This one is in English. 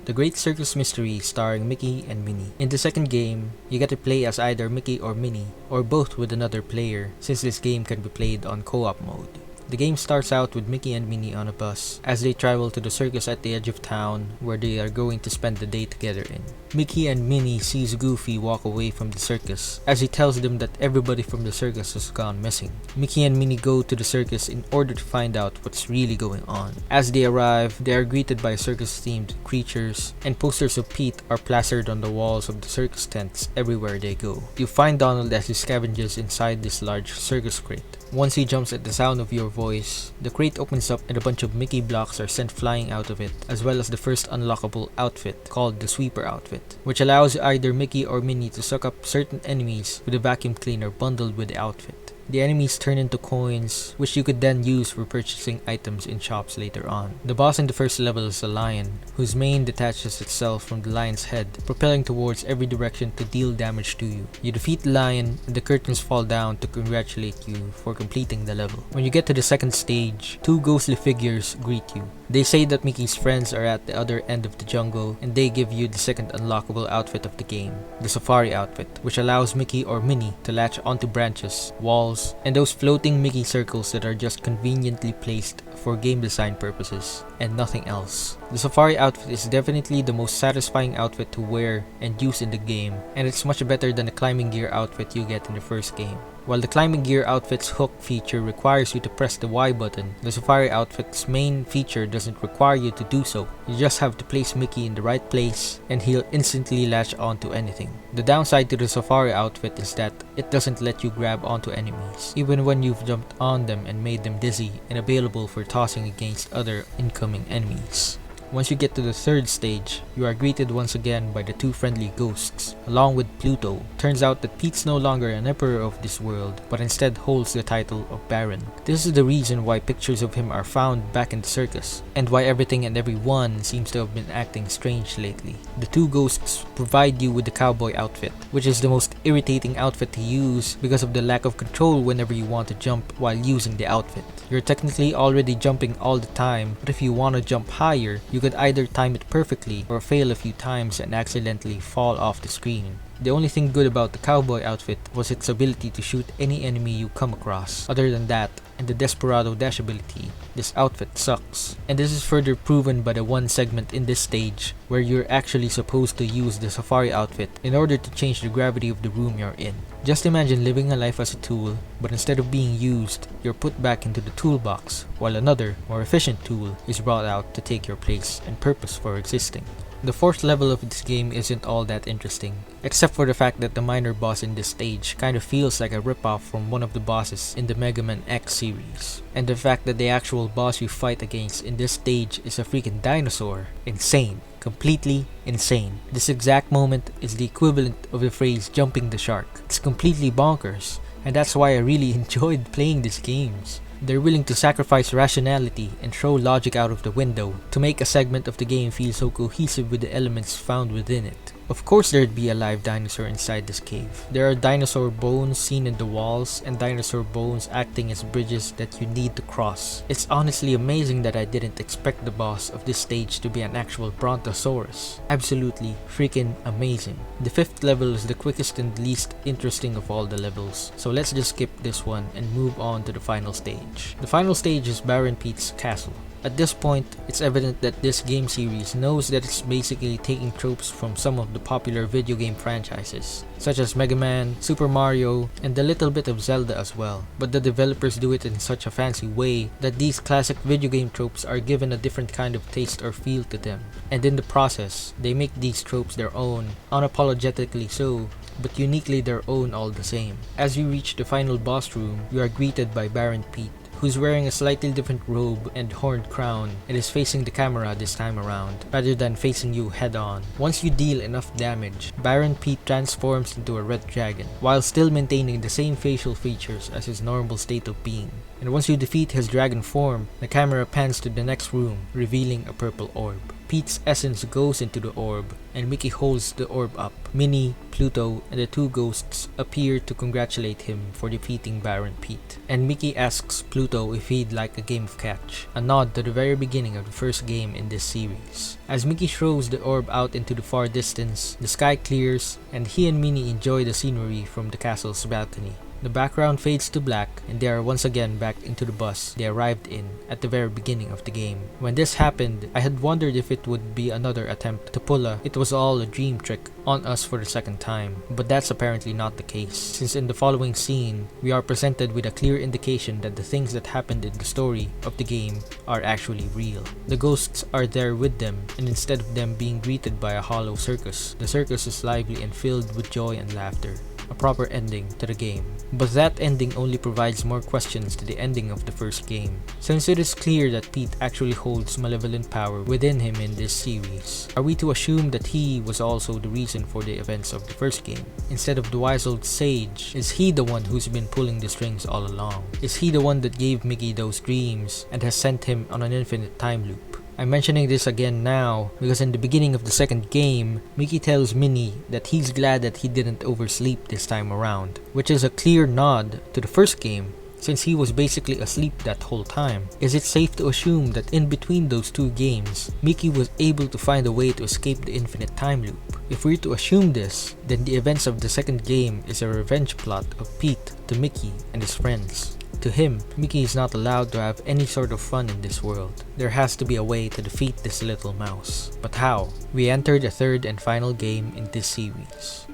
The Great Circus Mystery starring Mickey and Minnie. In the second game, you get to play as either Mickey or Minnie, or both with another player, since this game can be played on co-op mode. The game starts out with Mickey and Minnie on a bus as they travel to the circus at the edge of town where they are going to spend the day together in. Mickey and Minnie sees Goofy walk away from the circus as he tells them that everybody from the circus has gone missing. Mickey and Minnie go to the circus in order to find out what's really going on. As they arrive, they are greeted by circus-themed creatures, and posters of Pete are plastered on the walls of the circus tents everywhere they go. You find Donald as he scavenges inside this large circus crate. Once he jumps at the sound of your voice, the crate opens up and a bunch of Mickey blocks are sent flying out of it, as well as the first unlockable outfit called the Sweeper outfit, which allows either Mickey or Minnie to suck up certain enemies with a vacuum cleaner bundled with the outfit. The enemies turn into coins, which you could then use for purchasing items in shops later on. The boss in the first level is a lion, whose mane detaches itself from the lion's head, propelling towards every direction to deal damage to you. You defeat the lion, and the curtains fall down to congratulate you for completing the level. When you get to the second stage, two ghostly figures greet you. They say that Mickey's friends are at the other end of the jungle, and they give you the second unlockable outfit of the game, the Safari outfit, which allows Mickey or Minnie to latch onto branches, walls, and those floating Mickey circles that are just conveniently placed for game design purposes, and nothing else. The Safari outfit is definitely the most satisfying outfit to wear and use in the game, and it's much better than the climbing gear outfit you get in the first game. While the climbing gear outfit's hook feature requires you to press the Y button, the Safari outfit's main feature doesn't require you to do so. You just have to place Mickey in the right place and he'll instantly latch onto anything. The downside to the Safari outfit is that it doesn't let you grab onto enemies, even when you've jumped on them and made them dizzy and available for tossing against other incoming enemies. Once you get to the third stage, you are greeted once again by the two friendly ghosts, along with Pluto. Turns out that Pete's no longer an emperor of this world, but instead holds the title of Baron. This is the reason why pictures of him are found back in the circus, and why everything and everyone seems to have been acting strange lately. The two ghosts provide you with the cowboy outfit, which is the most irritating outfit to use because of the lack of control whenever you want to jump while using the outfit. You're technically already jumping all the time, but if you want to jump higher, you could either time it perfectly or fail a few times and accidentally fall off the screen. The only thing good about the cowboy outfit was its ability to shoot any enemy you come across. Other than that, and the Desperado dash ability, this outfit sucks. And this is further proven by the one segment in this stage where you're actually supposed to use the Safari outfit in order to change the gravity of the room you're in. Just imagine living a life as a tool, but instead of being used, you're put back into the toolbox, while another, more efficient tool is brought out to take your place and purpose for existing. The fourth level of this game isn't all that interesting, except for the fact that the minor boss in this stage kind of feels like a ripoff from one of the bosses in the Mega Man X series. And the fact that the actual boss you fight against in this stage is a freaking dinosaur. Insane. Completely insane. This exact moment is the equivalent of the phrase jumping the shark. It's completely bonkers, and that's why I really enjoyed playing these games. They're willing to sacrifice rationality and throw logic out of the window to make a segment of the game feel so cohesive with the elements found within it. Of course there'd be a live dinosaur inside this cave. There are dinosaur bones seen in the walls and dinosaur bones acting as bridges that you need to cross. It's honestly amazing that I didn't expect the boss of this stage to be an actual brontosaurus. Absolutely freaking amazing. The fifth level is the quickest and least interesting of all the levels, so let's just skip this one and move on to the final stage. The final stage is Baron Pete's castle. At this point, it's evident that this game series knows that it's basically taking tropes from some of the popular video game franchises, such as Mega Man, Super Mario, and a little bit of Zelda as well. But the developers do it in such a fancy way that these classic video game tropes are given a different kind of taste or feel to them. And in the process, they make these tropes their own, unapologetically so, but uniquely their own all the same. As you reach the final boss room, you are greeted by Baron Pete, who's wearing a slightly different robe and horned crown and is facing the camera this time around, rather than facing you head on. Once you deal enough damage, Baron Pete transforms into a red dragon, while still maintaining the same facial features as his normal state of being. And once you defeat his dragon form, the camera pans to the next room, revealing a purple orb. Pete's essence goes into the orb, and Mickey holds the orb up. Minnie, Pluto, and the two ghosts appear to congratulate him for defeating Baron Pete. And Mickey asks Pluto if he'd like a game of catch, a nod to the very beginning of the first game in this series. As Mickey throws the orb out into the far distance, the sky clears, and he and Minnie enjoy the scenery from the castle's balcony. The background fades to black, and they are once again back into the bus they arrived in at the very beginning of the game. When this happened, I had wondered if it would be another attempt to pull a "it was all a dream" trick on us for the second time, but that's apparently not the case, since in the following scene, we are presented with a clear indication that the things that happened in the story of the game are actually real. The ghosts are there with them, and instead of them being greeted by a hollow circus, the circus is lively and filled with joy and laughter. A proper ending to the game. But that ending only provides more questions to the ending of the first game, since it is clear that Pete actually holds malevolent power within him in this series. Are we to assume that he was also the reason for the events of the first game? Instead of the wise old sage, is he the one who's been pulling the strings all along? Is he the one that gave Mickey those dreams and has sent him on an infinite time loop? I'm mentioning this again now because in the beginning of the second game, Mickey tells Minnie that he's glad that he didn't oversleep this time around, which is a clear nod to the first game since he was basically asleep that whole time. Is it safe to assume that in between those two games, Mickey was able to find a way to escape the infinite time loop? If we're to assume this, then the events of the second game is a revenge plot of Pete to Mickey and his friends. To him, Mickey is not allowed to have any sort of fun in this world. There has to be a way to defeat this little mouse. But how? We enter the third and final game in this series.